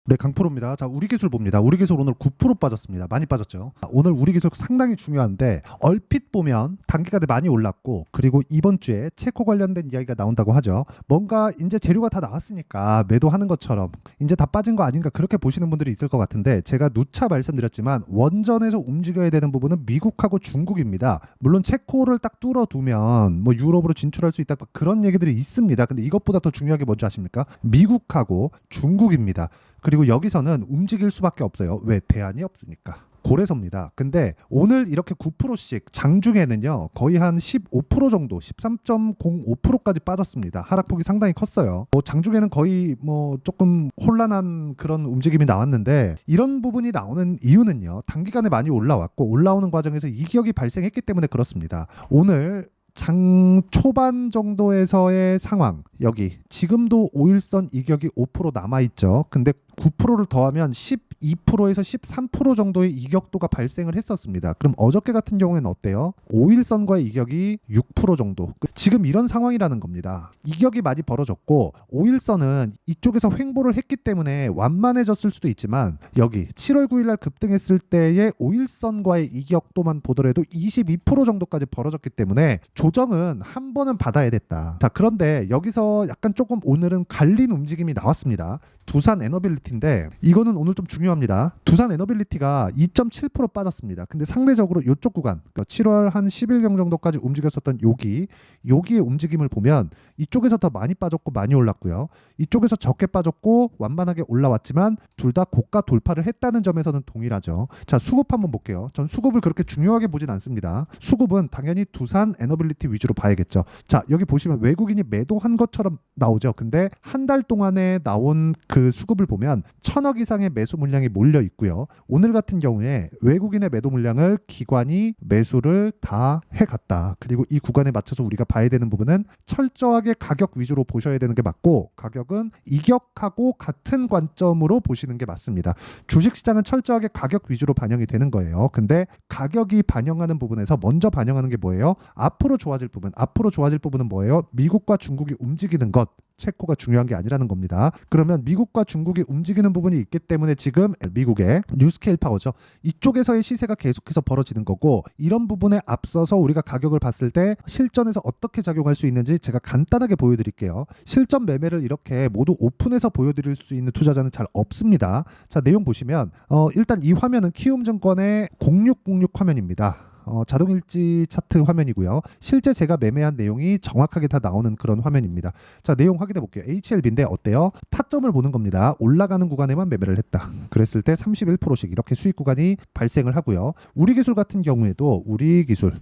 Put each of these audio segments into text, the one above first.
네, 강프로입니다. 자, 우리 기술 봅니다. 우리 기술 오늘 9% 빠졌습니다. 많이 빠졌죠. 오늘 우리 기술 상당히 중요한데 얼핏 보면 단기가 많이 올랐고, 그리고 이번 주에 체코 관련된 이야기가 나온다고 하죠. 뭔가 이제 재료가 다 나왔으니까 매도하는 것처럼 이제 다 빠진 거 아닌가, 그렇게 보시는 분들이 있을 것 같은데, 제가 누차 말씀드렸지만 원전에서 움직여야 되는 부분은 미국하고 중국입니다. 물론 체코를 딱 뚫어두면 뭐 유럽으로 진출할 수 있다, 그런 얘기들이 있습니다. 근데 이것보다 더 중요한 게 뭔지 아십니까? 미국하고 중국입니다. 그리고 여기서는 움직일 수밖에 없어요. 왜? 대안이 없으니까. 고래섭니다. 근데 오늘 이렇게 9%씩 장중에는요 거의 한 15% 정도, 13.05%까지 빠졌습니다. 하락폭이 상당히 컸어요. 장중에는 거의 조금 혼란한 그런 움직임이 나왔는데, 이런 부분이 나오는 이유는요, 단기간에 많이 올라왔고 올라오는 과정에서 이격이 발생했기 때문에 그렇습니다. 오늘 장 초반 정도에서의 상황, 여기 지금도 5일선 이격이 5% 남아있죠. 근데 9%를 더하면 12%에서 13% 정도의 이격도가 발생을 했었습니다. 그럼 어저께 같은 경우에는 어때요? 5일선과의 이격이 6% 정도. 지금 이런 상황이라는 겁니다. 이격이 많이 벌어졌고 5일선은 이쪽에서 횡보를 했기 때문에 완만해졌을 수도 있지만, 여기 7월 9일날 급등했을 때의 5일선과의 이격도만 보더라도 22% 정도까지 벌어졌기 때문에 조정은 한 번은 받아야 됐다. 자, 그런데 여기서 약간 조금 오늘은 갈린 움직임이 나왔습니다. 두산 에너빌리티인데 이거는 오늘 좀 중요합니다. 두산 에너빌리티가 2.7% 빠졌습니다. 근데 상대적으로 이쪽 구간, 7월 한 10일경 정도까지 움직였었던 여기의 움직임을 보면 이쪽에서 더 많이 빠졌고 많이 올랐고요. 이쪽에서 적게 빠졌고 완만하게 올라왔지만 둘 다 고가 돌파를 했다는 점에서는 동일하죠. 자, 수급 한번 볼게요. 전 수급을 그렇게 중요하게 보진 않습니다. 수급은 당연히 두산 에너빌리티 위주로 봐야겠죠. 자, 여기 보시면 외국인이 매도한 것처럼 나오죠. 근데 한 달 동안에 나온 그 수급을 보면 1,000억 이상의 매수 물량이 몰려 있고요. 오늘 같은 경우에 외국인의 매도 물량을 기관이 매수를 다 해갔다. 그리고 이 구간에 맞춰서 우리가 봐야 되는 부분은 철저하게 가격 위주로 보셔야 되는 게 맞고, 가격은 이격하고 같은 관점으로 보시는 게 맞습니다. 주식시장은 철저하게 가격 위주로 반영이 되는 거예요. 근데 가격이 반영하는 부분에서 먼저 반영하는 게 뭐예요? 앞으로 좋아질 부분. 앞으로 좋아질 부분은 뭐예요? 미국과 중국이 움직이는 것. 체코가 중요한 게 아니라는 겁니다. 그러면 미국과 중국이 움직이는 부분이 있기 때문에 지금 미국의 뉴스케일 파워죠. 이쪽에서의 시세가 계속해서 벌어지는 거고, 이런 부분에 앞서서 우리가 가격을 봤을 때 실전에서 어떻게 작용할 수 있는지 제가 간단하게 보여드릴게요. 실전 매매를 이렇게 모두 오픈해서 보여드릴 수 있는 투자자는 잘 없습니다. 자, 내용 보시면 일단 이 화면은 키움증권의 0606 화면입니다. 자동일지 차트 화면이고요. 실제 제가 매매한 내용이 정확하게 다 나오는 그런 화면입니다. 자, 내용 확인해 볼게요. HLB인데 어때요? 타점을 보는 겁니다. 올라가는 구간에만 매매를 했다. 그랬을 때 31%씩 이렇게 수익 구간이 발생을 하고요. 우리 기술 같은 경우에도 우리 기술,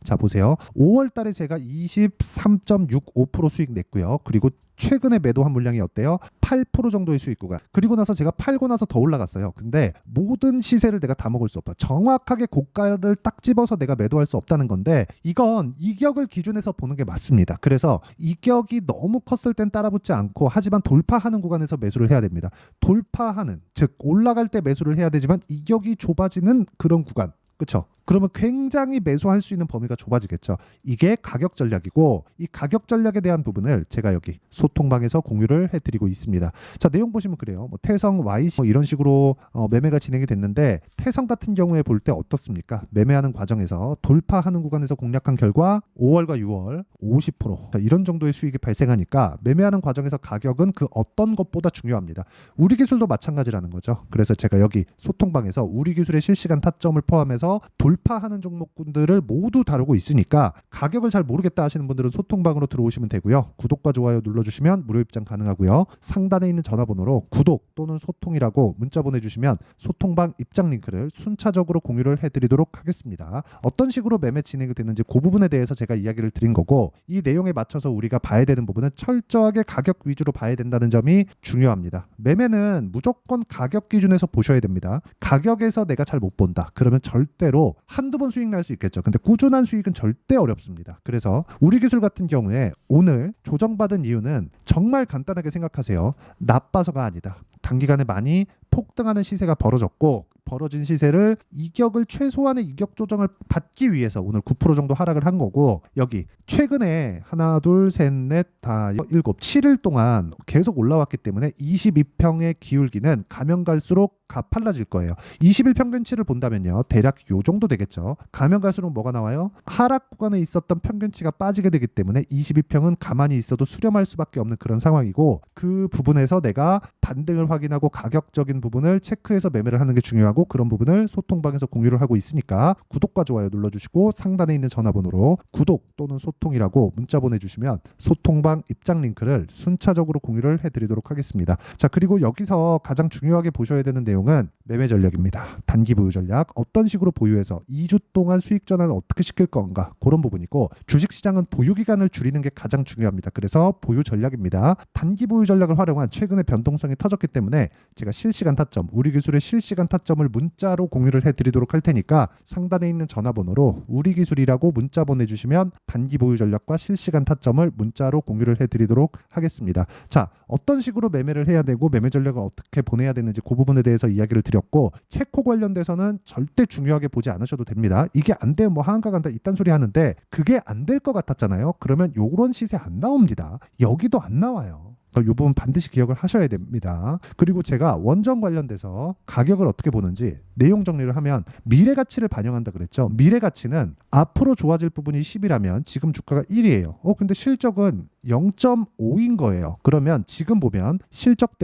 자 보세요. 5월 달에 제가 23.65% 수익 냈고요. 그리고 최근에 매도한 물량이 어때요? 8% 정도의 수익 구간. 그리고 나서 제가 팔고 나서 더 올라갔어요. 근데 모든 시세를 내가 다 먹을 수 없다. 정확하게 고가를 딱 집어서 내가 매도할 수 없다는 건데, 이건 이격을 기준에서 보는 게 맞습니다. 그래서 이격이 너무 컸을 땐 따라붙지 않고, 하지만 돌파하는 구간에서 매수를 해야 됩니다. 돌파하는, 즉 올라갈 때 매수를 해야 되지만 이격이 좁아지는 그런 구간. 그렇죠? 그러면 굉장히 매수할 수 있는 범위가 좁아지겠죠. 이게 가격 전략이고, 이 가격 전략에 대한 부분을 제가 여기 소통방에서 공유를 해드리고 있습니다. 자, 내용 보시면 그래요. 태성, YC 이런 식으로 매매가 진행이 됐는데, 태성 같은 경우에 볼 때 어떻습니까? 매매하는 과정에서 돌파하는 구간에서 공략한 결과 5월과 6월 50% 자, 이런 정도의 수익이 발생하니까 매매하는 과정에서 가격은 그 어떤 것보다 중요합니다. 우리 기술도 마찬가지라는 거죠. 그래서 제가 여기 소통방에서 우리 기술의 실시간 타점을 포함해서 돌파하는 종목군들을 모두 다루고 있으니까, 가격을 잘 모르겠다 하시는 분들은 소통방으로 들어오시면 되고요. 구독과 좋아요 눌러주시면 무료 입장 가능하고요. 상단에 있는 전화번호로 구독 또는 소통이라고 문자 보내주시면 소통방 입장 링크를 순차적으로 공유를 해드리도록 하겠습니다. 어떤 식으로 매매 진행이 됐는지 그 부분에 대해서 제가 이야기를 드린 거고, 이 내용에 맞춰서 우리가 봐야 되는 부분은 철저하게 가격 위주로 봐야 된다는 점이 중요합니다. 매매는 무조건 가격 기준에서 보셔야 됩니다. 가격에서 내가 잘 못 본다. 그러면 절대로 한두 번 수익 날 수 있겠죠. 근데 꾸준한 수익은 절대 어렵습니다. 그래서 우리 기술 같은 경우에 오늘 조정받은 이유는 정말 간단하게 생각하세요. 나빠서가 아니다. 단기간에 많이 폭등하는 시세가 벌어졌고, 벌어진 시세를 이격을 최소한의 이격 조정을 받기 위해서 오늘 9% 정도 하락을 한 거고, 여기 최근에 하나 둘 셋 넷 다 일곱 7일 동안 계속 올라왔기 때문에 22평의 기울기는 가면 갈수록 가팔라질 거예요. 20일 평균치를 본다면요, 대략 요 정도 되겠죠. 가면 갈수록 뭐가 나와요? 하락 구간에 있었던 평균치가 빠지게 되기 때문에 22평은 가만히 있어도 수렴할 수밖에 없는 그런 상황이고, 그 부분에서 내가 반등을 확인하고 가격적인 부분을 체크해서 매매를 하는 게 중요하고, 그런 부분을 소통방에서 공유를 하고 있으니까 구독과 좋아요 눌러주시고 상단에 있는 전화번호로 구독 또는 소통이라고 문자 보내주시면 소통방 입장 링크를 순차적으로 공유를 해드리도록 하겠습니다. 자, 그리고 여기서 가장 중요하게 보셔야 되는 내용은 매매 전략입니다. 단기 보유 전략, 어떤 식으로 보유해서 2주 동안 수익 전환을 어떻게 시킬 건가, 그런 부분이고, 주식시장은 보유 기간을 줄이는 게 가장 중요합니다. 그래서 보유 전략입니다. 단기 보유 전략을 활용한 최근의 변동성이 터졌기 때문에 제가 실시간 타점, 우리 기술의 실시간 타점을 문자로 공유를 해드리도록 할 테니까 상단에 있는 전화번호로 우리 기술이라고 문자 보내주시면 단기 보유 전략과 실시간 타점을 문자로 공유를 해드리도록 하겠습니다. 자, 어떤 식으로 매매를 해야 되고 매매 전략을 어떻게 보내야 되는지 그 부분에 대해서 이야기를 드렸고, 체코 관련돼서는 절대 중요하게 보지 않으셔도 됩니다. 이게 안 되면 뭐 하한가 간다 이딴 소리 하는데, 그게 안 될 것 같았잖아요. 그러면 요런 시세 안 나옵니다. 여기도 안 나와요. 이 부분 반드시 기억을 하셔야 됩니다. 그리고 제가 원전 관련돼서 가격을 어떻게 보는지 내용 정리를 하면, 미래 가치를 반영한다 그랬죠. 미래 가치는 앞으로 좋아질 부분이 10이라면 지금 주가가 1이에요. 근데 실적은 0.5인 거예요. 그러면 지금 보면 실적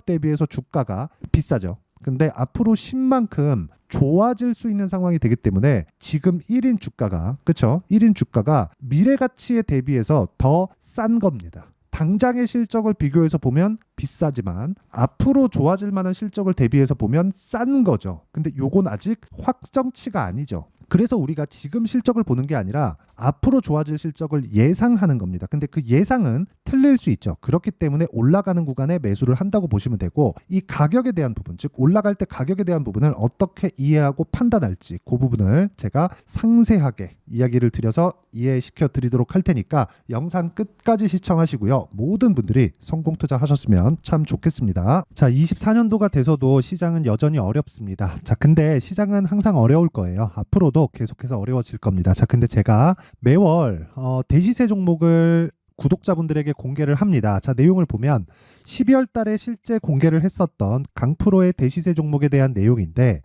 대비해서 주가가 비싸죠. 근데 앞으로 10만큼 좋아질 수 있는 상황이 되기 때문에 지금 1인 주가가, 그쵸? 1인 주가가 미래 가치에 대비해서 더 싼 겁니다. 당장의 실적을 비교해서 보면 비싸지만 앞으로 좋아질 만한 실적을 대비해서 보면 싼 거죠. 근데 요건 아직 확정치가 아니죠. 그래서 우리가 지금 실적을 보는 게 아니라 앞으로 좋아질 실적을 예상하는 겁니다. 근데 그 예상은 틀릴 수 있죠. 그렇기 때문에 올라가는 구간에 매수를 한다고 보시면 되고, 이 가격에 대한 부분, 즉 올라갈 때 가격에 대한 부분을 어떻게 이해하고 판단할지, 그 부분을 제가 상세하게 이야기를 드려서 이해시켜 드리도록 할 테니까 영상 끝까지 시청하시고요. 모든 분들이 성공 투자하셨으면 참 좋겠습니다. 자, 24년도가 돼서도 시장은 여전히 어렵습니다. 자, 근데 시장은 항상 어려울 거예요. 앞으로도 계속해서 어려워질 겁니다. 자, 근데 제가 매월 대시세 종목을 구독자분들에게 공개를 합니다. 자, 내용을 보면 12월 달에 실제 공개를 했었던 강프로의 대시세 종목에 대한 내용인데,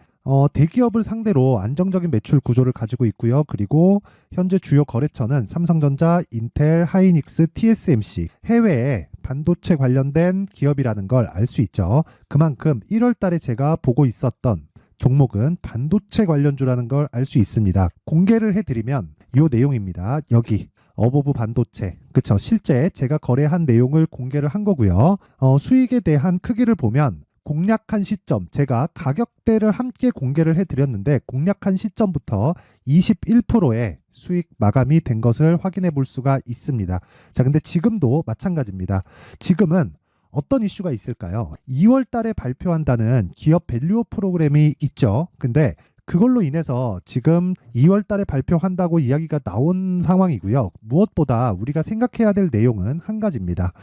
대기업을 상대로 안정적인 매출 구조를 가지고 있고요. 그리고 현재 주요 거래처는 삼성전자, 인텔, 하이닉스, TSMC, 해외에 반도체 관련된 기업이라는 걸 알 수 있죠. 그만큼 1월 달에 제가 보고 있었던 종목은 반도체 관련주라는 걸 알 수 있습니다. 공개를 해드리면 이 내용입니다. 여기 어보브 반도체, 그쵸? 실제 제가 거래한 내용을 공개를 한 거고요. 수익에 대한 크기를 보면 공략한 시점, 제가 가격대를 함께 공개를 해드렸는데 공략한 시점부터 21%의 수익 마감이 된 것을 확인해 볼 수가 있습니다. 자, 근데 지금도 마찬가지입니다. 지금은 어떤 이슈가 있을까요? 2월 달에 발표한다는 기업 밸류업 프로그램이 있죠. 근데 그걸로 인해서 지금 2월 달에 발표한다고 이야기가 나온 상황이고요. 무엇보다 우리가 생각해야 될 내용은 한 가지입니다.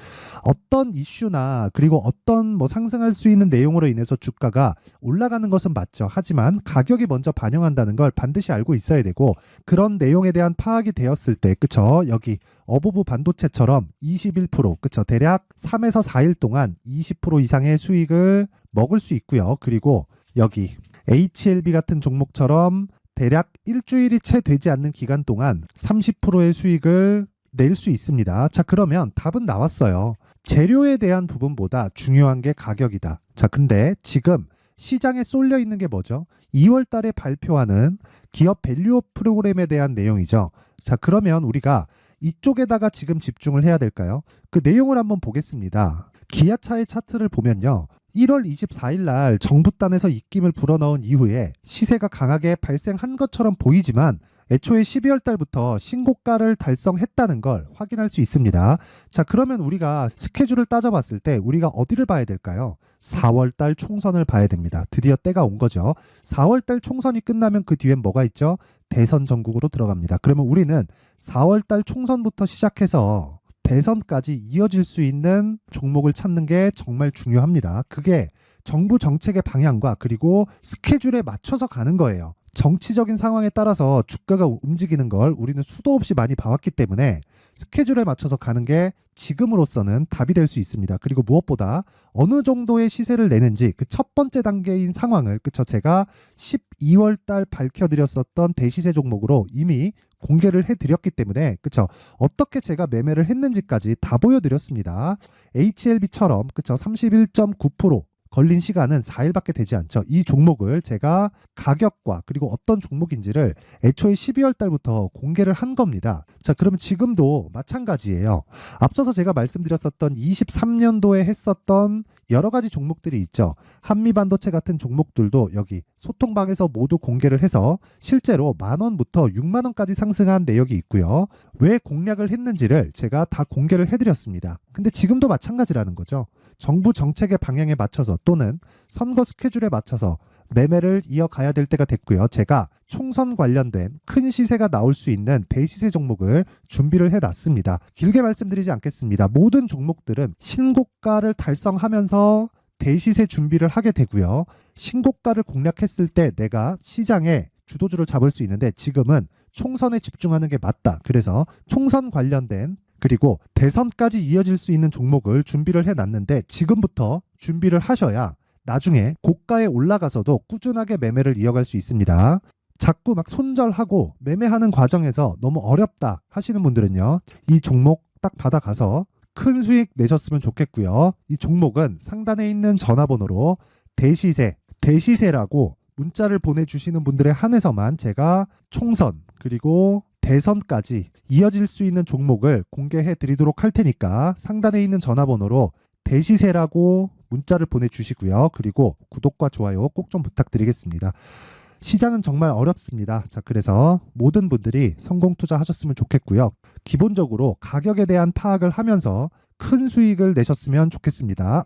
어떤 이슈나 그리고 어떤 상승할 수 있는 내용으로 인해서 주가가 올라가는 것은 맞죠. 하지만 가격이 먼저 반영한다는 걸 반드시 알고 있어야 되고, 그런 내용에 대한 파악이 되었을 때, 그쵸? 여기 어보브 반도체처럼 21%, 그쵸? 대략 3에서 4일 동안 20% 이상의 수익을 먹을 수 있고요. 그리고 여기 HLB 같은 종목처럼 대략 일주일이 채 되지 않는 기간 동안 30%의 수익을 낼 수 있습니다. 자, 그러면 답은 나왔어요. 재료에 대한 부분보다 중요한 게 가격이다. 자, 근데 지금 시장에 쏠려 있는 게 뭐죠? 2월 달에 발표하는 기업 밸류업 프로그램에 대한 내용이죠. 자, 그러면 우리가 이쪽에다가 지금 집중을 해야 될까요? 그 내용을 한번 보겠습니다. 기아차의 차트를 보면요. 1월 24일 날 정부단에서 입김을 불어넣은 이후에 시세가 강하게 발생한 것처럼 보이지만 애초에 12월 달부터 신고가를 달성했다는 걸 확인할 수 있습니다. 자, 그러면 우리가 스케줄을 따져봤을 때 우리가 어디를 봐야 될까요? 4월 달 총선을 봐야 됩니다. 드디어 때가 온 거죠. 4월 달 총선이 끝나면 그 뒤엔 뭐가 있죠? 대선 전국으로 들어갑니다. 그러면 우리는 4월 달 총선부터 시작해서 대선까지 이어질 수 있는 종목을 찾는 게 정말 중요합니다. 그게 정부 정책의 방향과 그리고 스케줄에 맞춰서 가는 거예요. 정치적인 상황에 따라서 주가가 움직이는 걸 우리는 수도 없이 많이 봐왔기 때문에 스케줄에 맞춰서 가는 게 지금으로서는 답이 될 수 있습니다. 그리고 무엇보다 어느 정도의 시세를 내는지 그 첫 번째 단계인 상황을 제가 12월 달 밝혀드렸었던 대시세 종목으로 이미 공개를 해드렸기 때문에 어떻게 제가 매매를 했는지까지 다 보여드렸습니다. HLB처럼 31.9% 걸린 시간은 4일밖에 되지 않죠. 이 종목을 제가 가격과 그리고 어떤 종목인지를 애초에 12월 달부터 공개를 한 겁니다. 자, 그러면 지금도 마찬가지예요. 앞서서 제가 말씀드렸었던 23년도에 했었던 여러 가지 종목들이 있죠. 한미반도체 같은 종목들도 여기 소통방에서 모두 공개를 해서 실제로 10,000원부터 60,000원까지 상승한 내역이 있고요. 왜 공략을 했는지를 제가 다 공개를 해드렸습니다. 근데 지금도 마찬가지라는 거죠. 정부 정책의 방향에 맞춰서 또는 선거 스케줄에 맞춰서 매매를 이어가야 될 때가 됐고요. 제가 총선 관련된 큰 시세가 나올 수 있는 대시세 종목을 준비를 해놨습니다. 길게 말씀드리지 않겠습니다. 모든 종목들은 신고가를 달성하면서 대시세 준비를 하게 되고요. 신고가를 공략했을 때 내가 시장에 주도주를 잡을 수 있는데 지금은 총선에 집중하는 게 맞다. 그래서 총선 관련된 그리고 대선까지 이어질 수 있는 종목을 준비를 해놨는데 지금부터 준비를 하셔야 나중에 고가에 올라가서도 꾸준하게 매매를 이어갈 수 있습니다. 자꾸 막 손절하고 매매하는 과정에서 너무 어렵다 하시는 분들은요. 이 종목 딱 받아가서 큰 수익 내셨으면 좋겠고요. 이 종목은 상단에 있는 전화번호로 대시세라고 문자를 보내주시는 분들에 한해서만 제가 총선 그리고 대선까지 이어질 수 있는 종목을 공개해 드리도록 할 테니까 상단에 있는 전화번호로 대시세라고 문자를 보내주시고요. 그리고 구독과 좋아요 꼭 좀 부탁드리겠습니다. 시장은 정말 어렵습니다. 자, 그래서 모든 분들이 성공 투자하셨으면 좋겠고요. 기본적으로 가격에 대한 파악을 하면서 큰 수익을 내셨으면 좋겠습니다.